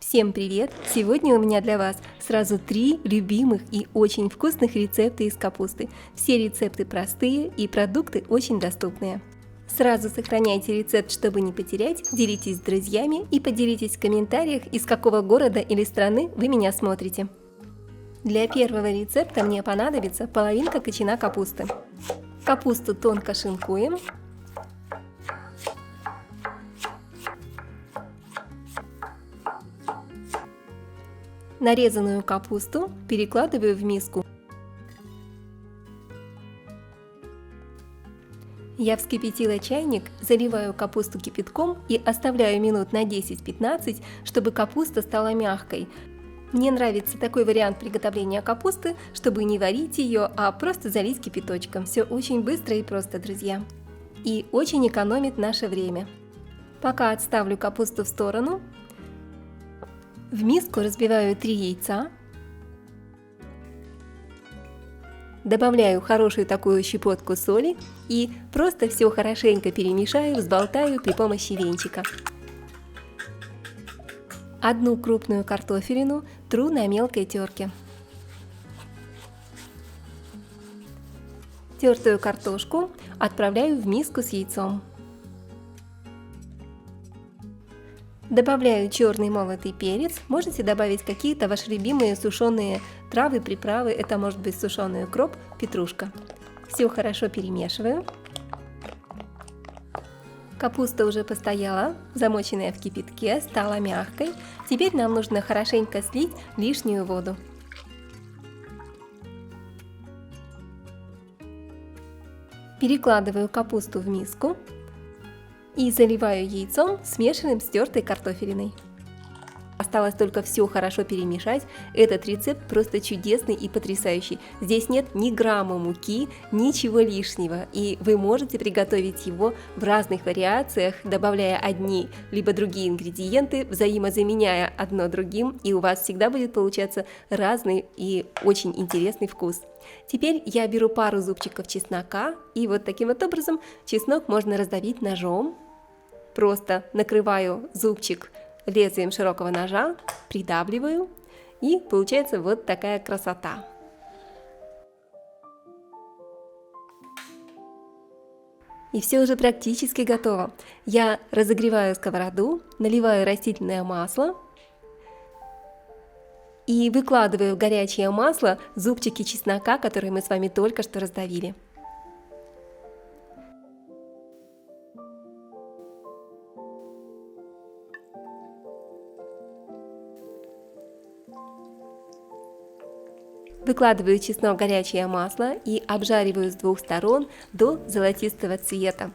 Всем привет! Сегодня у меня для вас сразу 3 любимых и очень вкусных рецепта из капусты. Все рецепты простые и продукты очень доступные. Сразу сохраняйте рецепт, чтобы не потерять, делитесь с друзьями и поделитесь в комментариях, из какого города или страны вы меня смотрите. Для первого рецепта мне понадобится половинка кочана капусты. Капусту тонко шинкуем. Нарезанную капусту перекладываю в миску. Я вскипятила чайник, заливаю капусту кипятком и оставляю минут на 10-15, чтобы капуста стала мягкой. Мне нравится такой вариант приготовления капусты, чтобы не варить ее, а просто залить кипяточком. Все очень быстро и просто, друзья. И очень экономит наше время. Пока отставлю капусту в сторону, в миску разбиваю 3 яйца, добавляю хорошую такую щепотку соли и просто все хорошенько перемешаю, взболтаю при помощи венчика. Одну крупную картофелину тру на мелкой терке. Тертую картошку отправляю в миску с яйцом. Добавляю черный молотый перец, можете добавить какие-то ваши любимые сушеные травы, приправы, это может быть сушеный укроп, петрушка. Все хорошо перемешиваю. Капуста уже постояла, замоченная в кипятке, стала мягкой. Теперь нам нужно хорошенько слить лишнюю воду. Перекладываю капусту в миску и заливаю яйцом, смешанным с тертой картофелиной. Осталось только все хорошо перемешать. Этот рецепт просто чудесный и потрясающий. Здесь нет ни грамма муки, ничего лишнего. И вы можете приготовить его в разных вариациях, добавляя одни либо другие ингредиенты, взаимозаменяя одно другим. И у вас всегда будет получаться разный и очень интересный вкус. Теперь я беру пару зубчиков чеснока. И вот таким вот образом чеснок можно раздавить ножом. Просто накрываю зубчик лезвием широкого ножа, придавливаю, и получается вот такая красота. И все уже практически готово. Я разогреваю сковороду, наливаю растительное масло и выкладываю в горячее масло зубчики чеснока, которые мы с вами только что раздавили. Выкладываю чеснок в горячее масло и обжариваю с 2 сторон до золотистого цвета.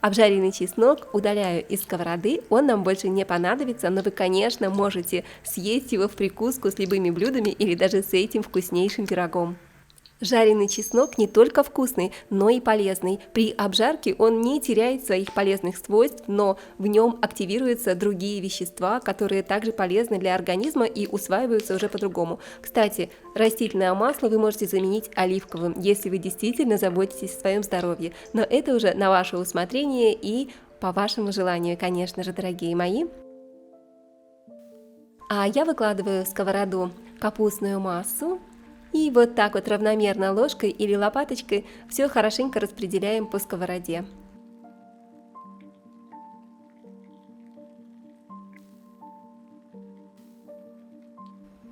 Обжаренный чеснок удаляю из сковороды, он нам больше не понадобится, но вы, конечно, можете съесть его в прикуску с любыми блюдами или даже с этим вкуснейшим пирогом. Жареный чеснок не только вкусный, но и полезный. При обжарке он не теряет своих полезных свойств, но в нем активируются другие вещества, которые также полезны для организма и усваиваются уже по-другому. Кстати, растительное масло вы можете заменить оливковым, если вы действительно заботитесь о своем здоровье. Но это уже на ваше усмотрение и по вашему желанию, конечно же, дорогие мои. А я выкладываю в сковороду капустную массу. И вот так вот равномерно ложкой или лопаточкой все хорошенько распределяем по сковороде.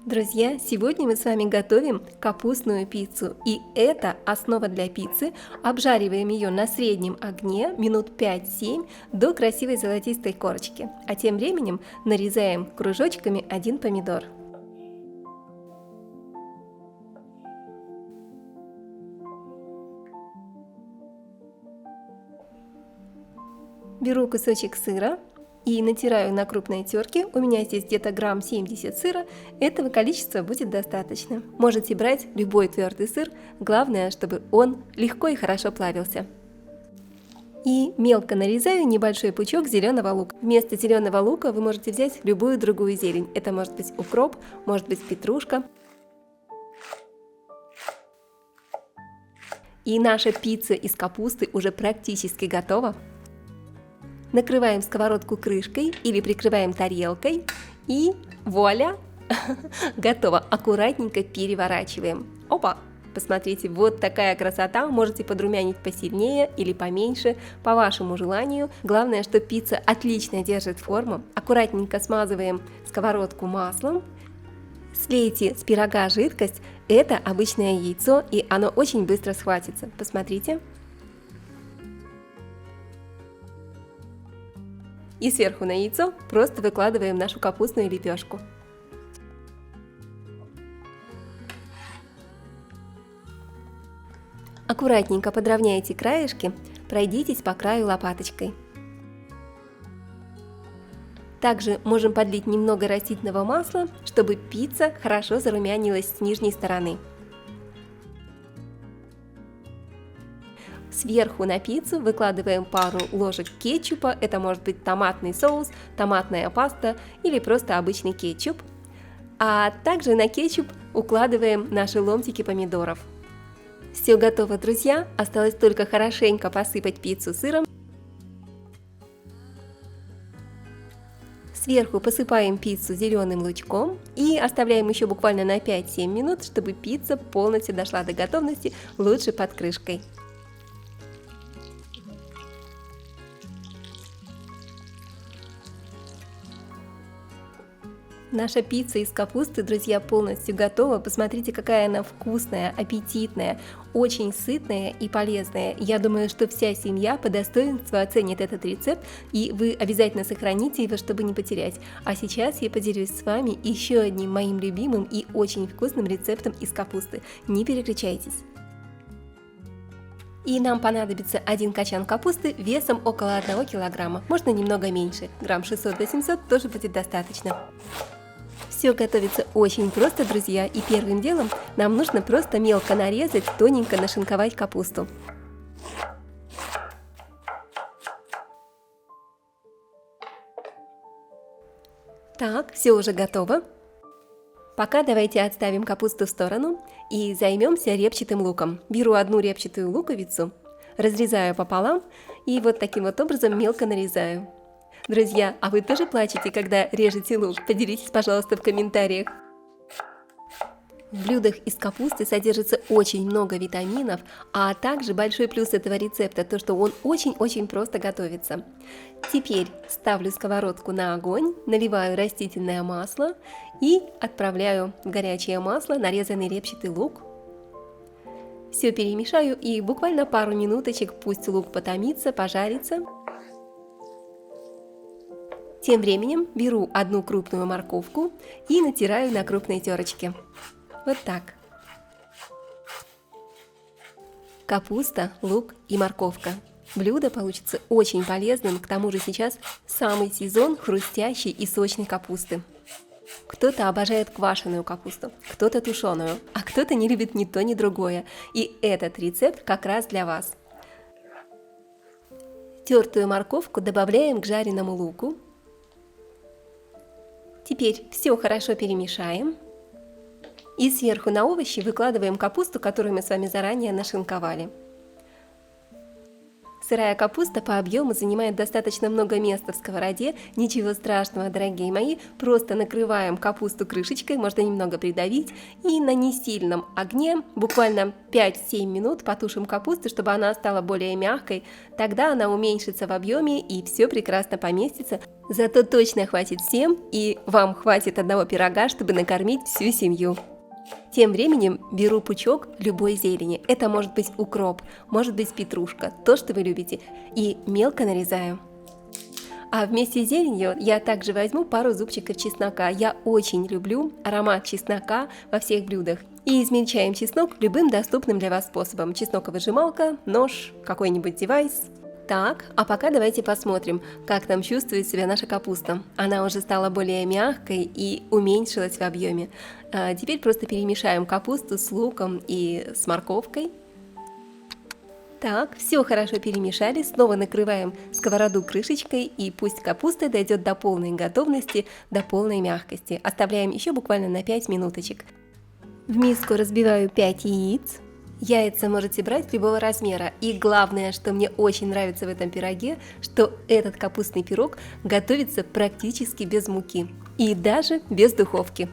Друзья, сегодня мы с вами готовим капустную пиццу. И это основа для пиццы. Обжариваем ее на среднем огне минут 5-7 до красивой золотистой корочки. А тем временем нарезаем кружочками 1 помидор. Беру кусочек сыра и натираю на крупной терке. У меня здесь где-то грамм 70 сыра. Этого количества будет достаточно. Можете брать любой твердый сыр. Главное, чтобы он легко и хорошо плавился. И мелко нарезаю небольшой пучок зеленого лука. Вместо зеленого лука вы можете взять любую другую зелень. Это может быть укроп, может быть петрушка. И наша пицца из капусты уже практически готова. Накрываем сковородку крышкой или прикрываем тарелкой И вуаля! Готово. Аккуратненько переворачиваем. Опа! Посмотрите, вот такая красота. Можете подрумянить посильнее или поменьше, по вашему желанию. Главное, что пицца отлично держит форму. Аккуратненько смазываем сковородку маслом. Слейте с пирога жидкость. Это обычное яйцо, и оно очень быстро схватится. Посмотрите. И сверху на яйцо просто выкладываем нашу капустную лепешку. Аккуратненько подровняйте краешки, пройдитесь по краю лопаточкой. Также можем подлить немного растительного масла, чтобы пицца хорошо зарумянилась с нижней стороны. Сверху на пиццу выкладываем пару ложек кетчупа, это может быть томатный соус, томатная паста или просто обычный кетчуп. А также на кетчуп укладываем наши ломтики помидоров. Все готово, друзья, осталось только хорошенько посыпать пиццу сыром. Сверху посыпаем пиццу зеленым лучком и оставляем еще буквально на 5-7 минут, чтобы пицца полностью дошла до готовности, лучше под крышкой. Наша пицца из капусты, друзья, полностью готова. Посмотрите, какая она вкусная, аппетитная, очень сытная и полезная. Я думаю, что вся семья по достоинству оценит этот рецепт, и вы обязательно сохраните его, чтобы не потерять. А сейчас я поделюсь с вами еще одним моим любимым и очень вкусным рецептом из капусты. Не переключайтесь. И нам понадобится один качан капусты весом около 1 килограмма, можно немного меньше, грамм 600-800 тоже будет достаточно. Все готовится очень просто, друзья, и первым делом нам нужно просто мелко нарезать, тоненько нашинковать капусту. Так, все уже готово. Пока давайте отставим капусту в сторону и займемся репчатым луком. Беру одну репчатую луковицу, разрезаю пополам и вот таким вот образом мелко нарезаю. Друзья, а вы тоже плачете, когда режете лук? Поделитесь, пожалуйста, в комментариях. В блюдах из капусты содержится очень много витаминов, а также большой плюс этого рецепта то, что он очень-очень просто готовится. Теперь ставлю сковородку на огонь, наливаю растительное масло и отправляю в горячее масло нарезанный репчатый лук. Все перемешаю и буквально пару минуточек пусть лук потомится, пожарится. Тем временем беру одну крупную морковку и натираю на крупной терочке. Вот так. Капуста, лук и морковка. Блюдо получится очень полезным, к тому же сейчас самый сезон хрустящей и сочной капусты. Кто-то обожает квашеную капусту, кто-то тушеную, а кто-то не любит ни то, ни другое. И этот рецепт как раз для вас. Тертую морковку добавляем к жареному луку. Теперь все хорошо перемешаем. И сверху на овощи выкладываем капусту, которую мы с вами заранее нашинковали. Сырая капуста по объему занимает достаточно много места в сковороде. Ничего страшного, дорогие мои, просто накрываем капусту крышечкой, можно немного придавить. И на несильном огне буквально 5-7 минут потушим капусту, чтобы она стала более мягкой. Тогда она уменьшится в объеме и все прекрасно поместится. Зато точно хватит всем, и вам хватит одного пирога, чтобы накормить всю семью. Тем временем беру пучок любой зелени. Это может быть укроп, может быть петрушка, то, что вы любите, и мелко нарезаю. А вместе с зеленью я также возьму пару зубчиков чеснока. Я очень люблю аромат чеснока во всех блюдах. И измельчаем чеснок любым доступным для вас способом. Чеснокова-выжималка, нож, какой-нибудь девайс. Так, а пока давайте посмотрим, как там чувствует себя наша капуста. Она уже стала более мягкой и уменьшилась в объеме. Теперь просто перемешаем капусту с луком и с морковкой. Так, все хорошо перемешали, снова накрываем сковороду крышечкой, и пусть капуста дойдет до полной готовности, до полной мягкости. Оставляем еще буквально на 5 минуточек. В миску разбиваю 5 яиц Яйца можете брать любого размера. И главное, что мне очень нравится в этом пироге, что этот капустный пирог готовится практически без муки. И даже без духовки.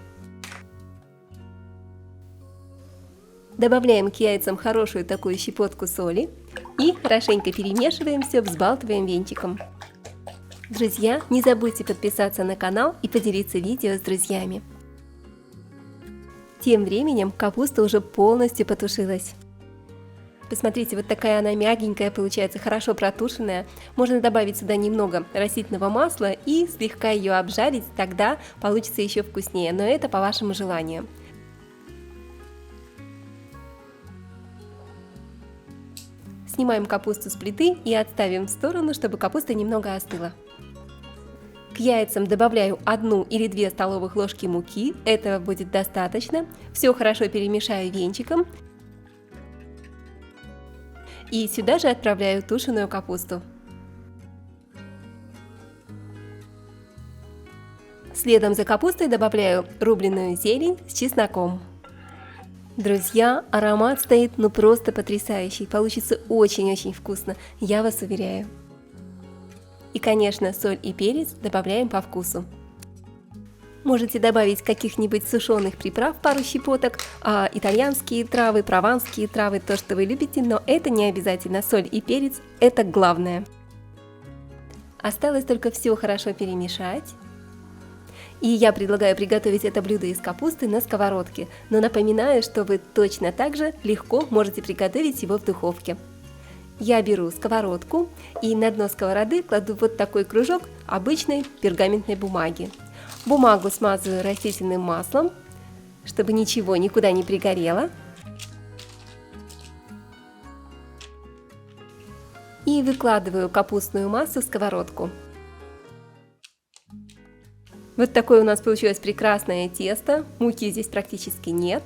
Добавляем к яйцам хорошую такую щепотку соли и хорошенько перемешиваем все, взбалтываем венчиком. Друзья, не забудьте подписаться на канал и поделиться видео с друзьями. Тем временем капуста уже полностью потушилась. Посмотрите, вот такая она мягенькая получается, хорошо протушенная. Можно добавить сюда немного растительного масла и слегка ее обжарить, тогда получится еще вкуснее, но это по вашему желанию. Снимаем капусту с плиты и отставим в сторону, чтобы капуста немного остыла. К яйцам добавляю 1 или 2 столовых ложки муки, этого будет достаточно. Все хорошо перемешаю венчиком. И сюда же отправляю тушеную капусту. Следом за капустой добавляю рубленую зелень с чесноком. Друзья, аромат стоит ну просто потрясающий, получится очень-очень вкусно, я вас уверяю. И, конечно, соль и перец добавляем по вкусу. Можете добавить каких-нибудь сушеных приправ, пару щепоток, итальянские травы, прованские травы, то, что вы любите, но это не обязательно. Соль и перец – это главное. Осталось только все хорошо перемешать. И я предлагаю приготовить это блюдо из капусты на сковородке, но напоминаю, что вы точно так же легко можете приготовить его в духовке. Я беру сковородку и на дно сковороды кладу вот такой кружок обычной пергаментной бумаги. Бумагу смазываю растительным маслом, чтобы ничего никуда не пригорело. И выкладываю капустную массу в сковородку. Вот такое у нас получилось прекрасное тесто, муки здесь практически нет.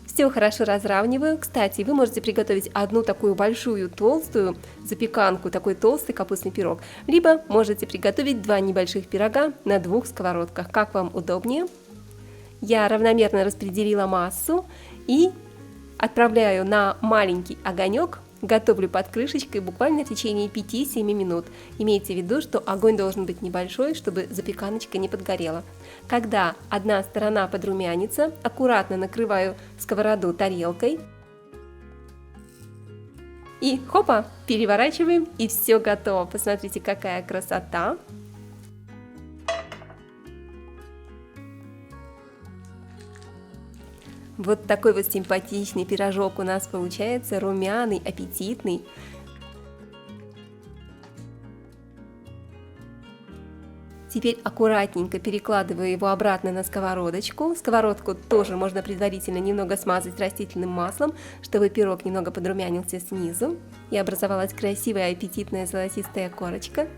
Все хорошо разравниваю. Кстати, вы можете приготовить одну такую большую толстую запеканку, такой толстый капустный пирог. Либо можете приготовить 2 небольших пирога на 2 сковородках, как вам удобнее. Я равномерно распределила массу и отправляю на маленький огонек. Готовлю под крышечкой буквально в течение 5-7 минут. Имейте в виду, что огонь должен быть небольшой, чтобы запеканочка не подгорела. Когда одна сторона подрумянится, аккуратно накрываю сковороду тарелкой. И хопа, переворачиваем, и все готово. Посмотрите, какая красота! Вот такой вот симпатичный пирожок у нас получается, румяный, аппетитный. Теперь аккуратненько перекладываю его обратно на сковородочку. Сковородку тоже можно предварительно немного смазать растительным маслом, чтобы пирог немного подрумянился снизу и образовалась красивая аппетитная золотистая корочка.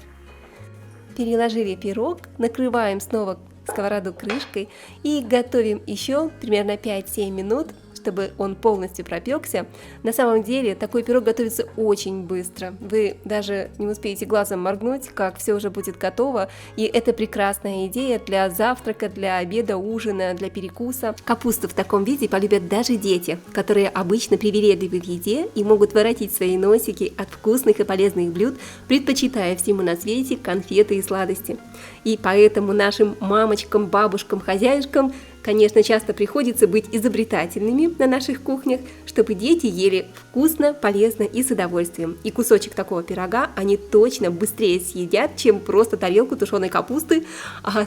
Переложили пирог, накрываем снова сковороду крышкой и готовим еще примерно 5-7 минут, чтобы он полностью пропекся. На самом деле такой пирог готовится очень быстро. Вы даже не успеете глазом моргнуть, как все уже будет готово. И это прекрасная идея для завтрака, для обеда, ужина, для перекуса. Капусту в таком виде полюбят даже дети, которые обычно привередливы в еде и могут воротить свои носики от вкусных и полезных блюд, предпочитая всему на свете конфеты и сладости. И поэтому нашим мамочкам, бабушкам, хозяюшкам, конечно, часто приходится быть изобретательными на наших кухнях, чтобы дети ели вкусно, полезно и с удовольствием. И кусочек такого пирога они точно быстрее съедят, чем просто тарелку тушеной капусты.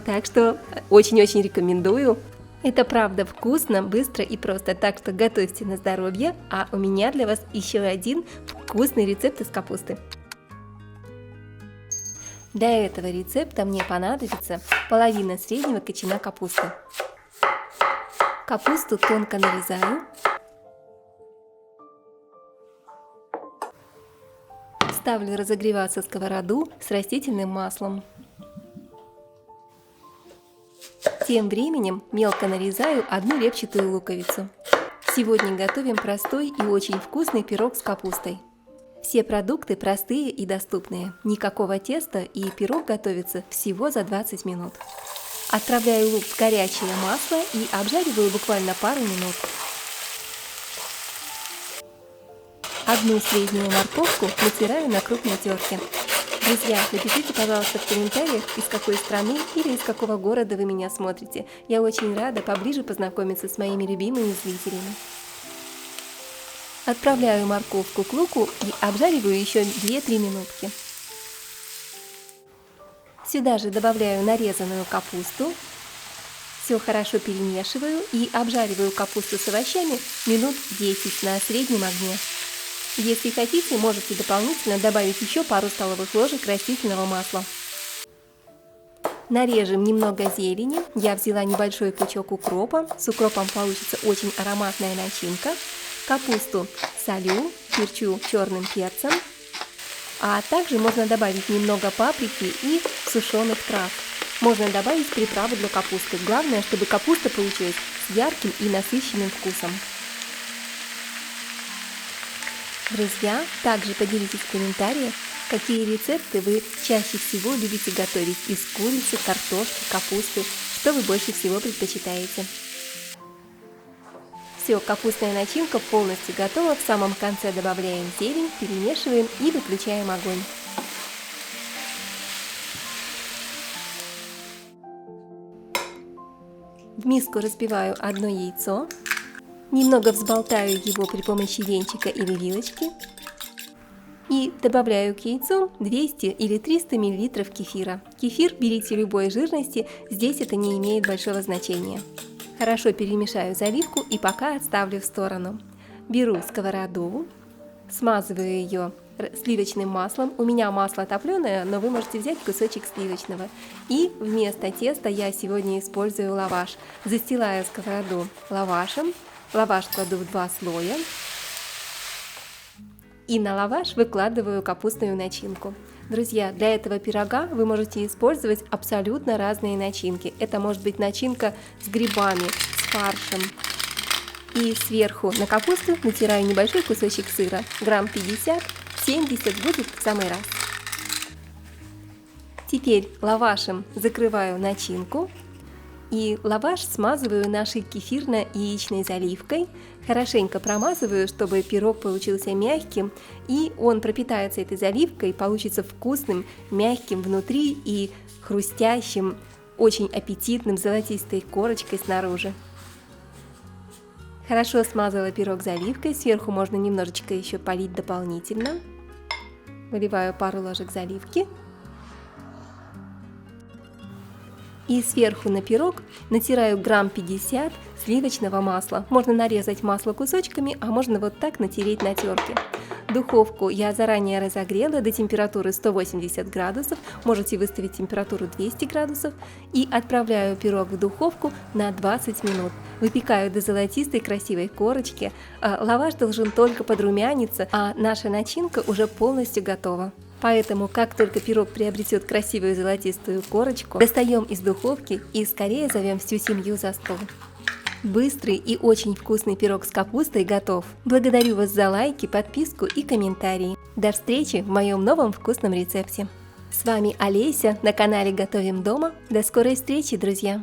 Так что очень-очень рекомендую. Это правда вкусно, быстро и просто, так что готовьте на здоровье. А у меня для вас еще один вкусный рецепт из капусты. Для этого рецепта мне понадобится половина среднего кочана капусты. Капусту тонко нарезаю. Ставлю разогреваться сковороду с растительным маслом. Тем временем мелко нарезаю одну репчатую луковицу. Сегодня готовим простой и очень вкусный пирог с капустой. Все продукты простые и доступные. Никакого теста, и пирог готовится всего за 20 минут. Отправляю лук в горячее масло и обжариваю буквально пару минут. Одну среднюю морковку натираю на крупной терке. Друзья, напишите, пожалуйста, в комментариях, из какой страны или из какого города вы меня смотрите. Я очень рада поближе познакомиться с моими любимыми зрителями. Отправляю морковку к луку и обжариваю еще 2-3 минутки. Сюда же добавляю нарезанную капусту. Все хорошо перемешиваю и обжариваю капусту с овощами минут 10 на среднем огне. Если хотите, можете дополнительно добавить еще пару столовых ложек растительного масла. Нарежем немного зелени. Я взяла небольшой пучок укропа. С укропом получится очень ароматная начинка. Капусту солю, перчу черным перцем. А также можно добавить немного паприки и сушеных трав. Можно добавить приправу для капусты. Главное, чтобы капуста получилась с ярким и насыщенным вкусом. Друзья, также поделитесь в комментариях, какие рецепты вы чаще всего любите готовить из курицы, картошки, капусты, что вы больше всего предпочитаете. Все, капустная начинка полностью готова. В самом конце добавляем зелень, перемешиваем и выключаем огонь. В миску разбиваю одно яйцо. Немного взболтаю его при помощи венчика или вилочки. И добавляю к яйцу 200 или 300 мл кефира. Кефир берите любой жирности, здесь это не имеет большого значения. Хорошо перемешаю заливку и пока отставлю в сторону. Беру сковороду, смазываю ее сливочным маслом. У меня масло топленое, но вы можете взять кусочек сливочного. И вместо теста я сегодня использую лаваш. Застилаю сковороду лавашем. Лаваш кладу в 2 слоя. И на лаваш выкладываю капустную начинку. Друзья, для этого пирога вы можете использовать абсолютно разные начинки. Это может быть начинка с грибами, с фаршем. И сверху на капусту натираю небольшой кусочек сыра. Грамм 50-70 будет в самый раз. Теперь лавашем закрываю начинку. И лаваш смазываю нашей кефирно-яичной заливкой. Хорошенько промазываю, чтобы пирог получился мягким. И он пропитается этой заливкой, получится вкусным, мягким внутри и хрустящим, очень аппетитным, золотистой корочкой снаружи. Хорошо смазала пирог заливкой. Сверху можно немножечко еще полить дополнительно. Выливаю пару ложек заливки. И сверху на пирог натираю грамм 50 сливочного масла. Можно нарезать масло кусочками, а можно вот так натереть на терке. Духовку я заранее разогрела до температуры 180 градусов, можете выставить температуру 200 градусов. И отправляю пирог в духовку на 20 минут. Выпекаю до золотистой красивой корочки. Лаваш должен только подрумяниться, а наша начинка уже полностью готова. Поэтому, как только пирог приобретет красивую золотистую корочку, достаем из духовки и скорее зовем всю семью за стол. Быстрый и очень вкусный пирог с капустой готов. Благодарю вас за лайки, подписку и комментарии. До встречи в моем новом вкусном рецепте. С вами Олеся на канале Готовим дома. До скорой встречи, друзья!